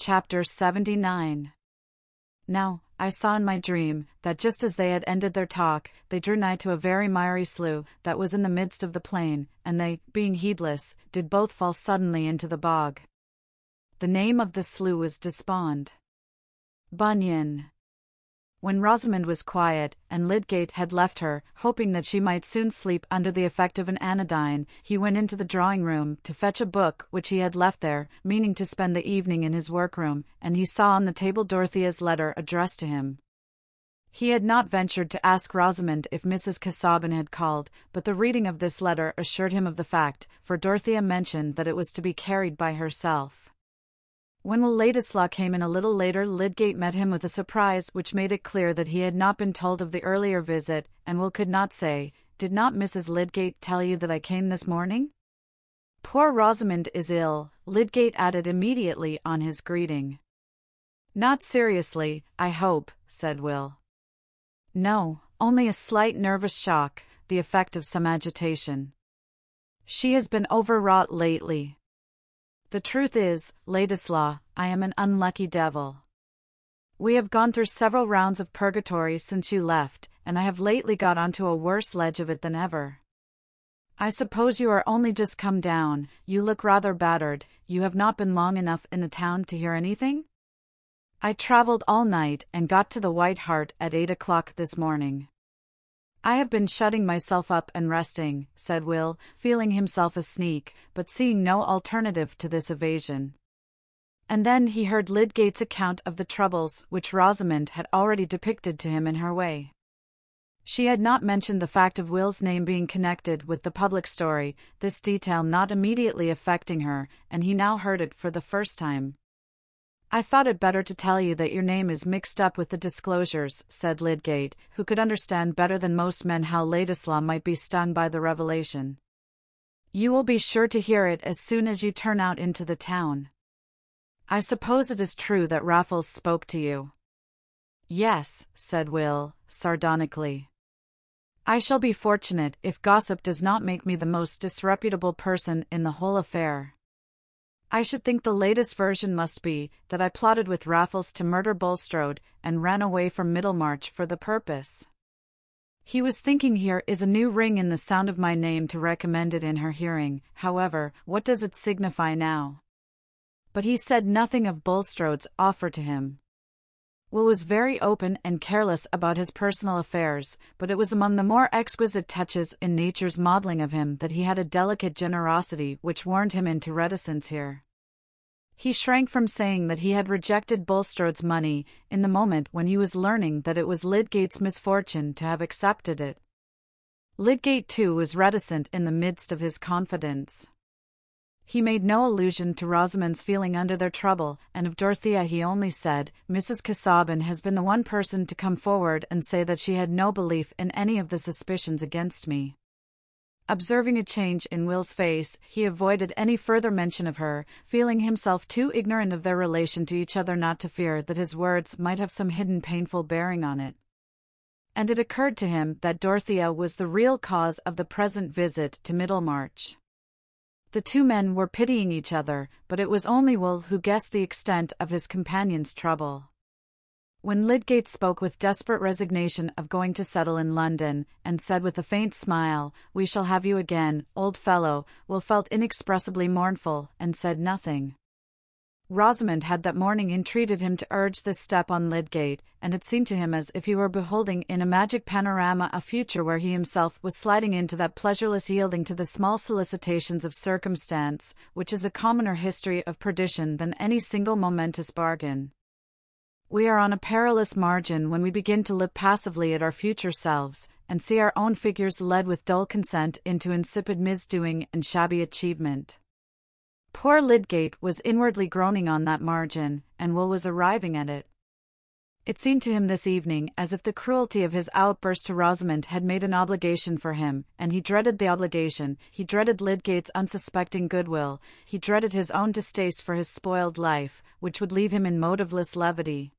Chapter 79. Now, I saw in my dream, that just as they had ended their talk, they drew nigh to a very miry slough, that was in the midst of the plain, and they, being heedless, did both fall suddenly into the bog. The name of the slough was Despond. Bunyan. When Rosamond was quiet, and Lydgate had left her, hoping that she might soon sleep under the effect of an anodyne, he went into the drawing-room to fetch a book which he had left there, meaning to spend the evening in his workroom, and he saw on the table Dorothea's letter addressed to him. He had not ventured to ask Rosamond if Mrs. Casaubon had called, but the reading of this letter assured him of the fact, for Dorothea mentioned that it was to be carried by herself. When Will Ladislaw came in a little later, Lydgate met him with a surprise which made it clear that he had not been told of the earlier visit, and Will could not say, "Did not Mrs. Lydgate tell you that I came this morning?" "Poor Rosamond is ill," Lydgate added immediately on his greeting. "Not seriously, I hope," said Will. "No, only a slight nervous shock, the effect of some agitation. She has been overwrought lately. The truth is, Ladislaw, I am an unlucky devil. We have gone through several rounds of purgatory since you left, and I have lately got onto a worse ledge of it than ever. I suppose you are only just come down, you look rather battered, you have not been long enough in the town to hear anything? I travelled all night and got to the White Hart at 8 o'clock this morning. I have been shutting myself up and resting," said Will, feeling himself a sneak, but seeing no alternative to this evasion. And then he heard Lydgate's account of the troubles which Rosamond had already depicted to him in her way. She had not mentioned the fact of Will's name being connected with the public story, this detail not immediately affecting her, and he now heard it for the first time. "I thought it better to tell you that your name is mixed up with the disclosures," said Lydgate, who could understand better than most men how Ladislaw might be stung by the revelation. "You will be sure to hear it as soon as you turn out into the town. I suppose it is true that Raffles spoke to you?" "Yes," said Will, sardonically. "I shall be fortunate if gossip does not make me the most disreputable person in the whole affair. I should think the latest version must be that I plotted with Raffles to murder Bulstrode, and ran away from Middlemarch for the purpose. He was thinking here is a new ring in the sound of my name to recommend it in her hearing. However, what does it signify now? But he said nothing of Bulstrode's offer to him. Will was very open and careless about his personal affairs, but it was among the more exquisite touches in nature's modelling of him that he had a delicate generosity which warned him into reticence here. He shrank from saying that he had rejected Bulstrode's money in the moment when he was learning that it was Lydgate's misfortune to have accepted it. Lydgate too was reticent in the midst of his confidence. He made no allusion to Rosamond's feeling under their trouble, and of Dorothea he only said, "Mrs. Casaubon has been the one person to come forward and say that she had no belief in any of the suspicions against me." Observing a change in Will's face, he avoided any further mention of her, feeling himself too ignorant of their relation to each other not to fear that his words might have some hidden painful bearing on it. And it occurred to him that Dorothea was the real cause of the present visit to Middlemarch. The two men were pitying each other, but it was only Will who guessed the extent of his companion's trouble. When Lydgate spoke with desperate resignation of going to settle in London, and said with a faint smile, "We shall have you again, old fellow," Will felt inexpressibly mournful, and said nothing. Rosamond had that morning entreated him to urge this step on Lydgate, and it seemed to him as if he were beholding in a magic panorama a future where he himself was sliding into that pleasureless yielding to the small solicitations of circumstance, which is a commoner history of perdition than any single momentous bargain. We are on a perilous margin when we begin to look passively at our future selves, and see our own figures led with dull consent into insipid misdoing and shabby achievement. Poor Lydgate was inwardly groaning on that margin, and Will was arriving at it. It seemed to him this evening as if the cruelty of his outburst to Rosamond had made an obligation for him, and he dreaded the obligation, he dreaded Lydgate's unsuspecting goodwill, he dreaded his own distaste for his spoiled life, which would leave him in motiveless levity.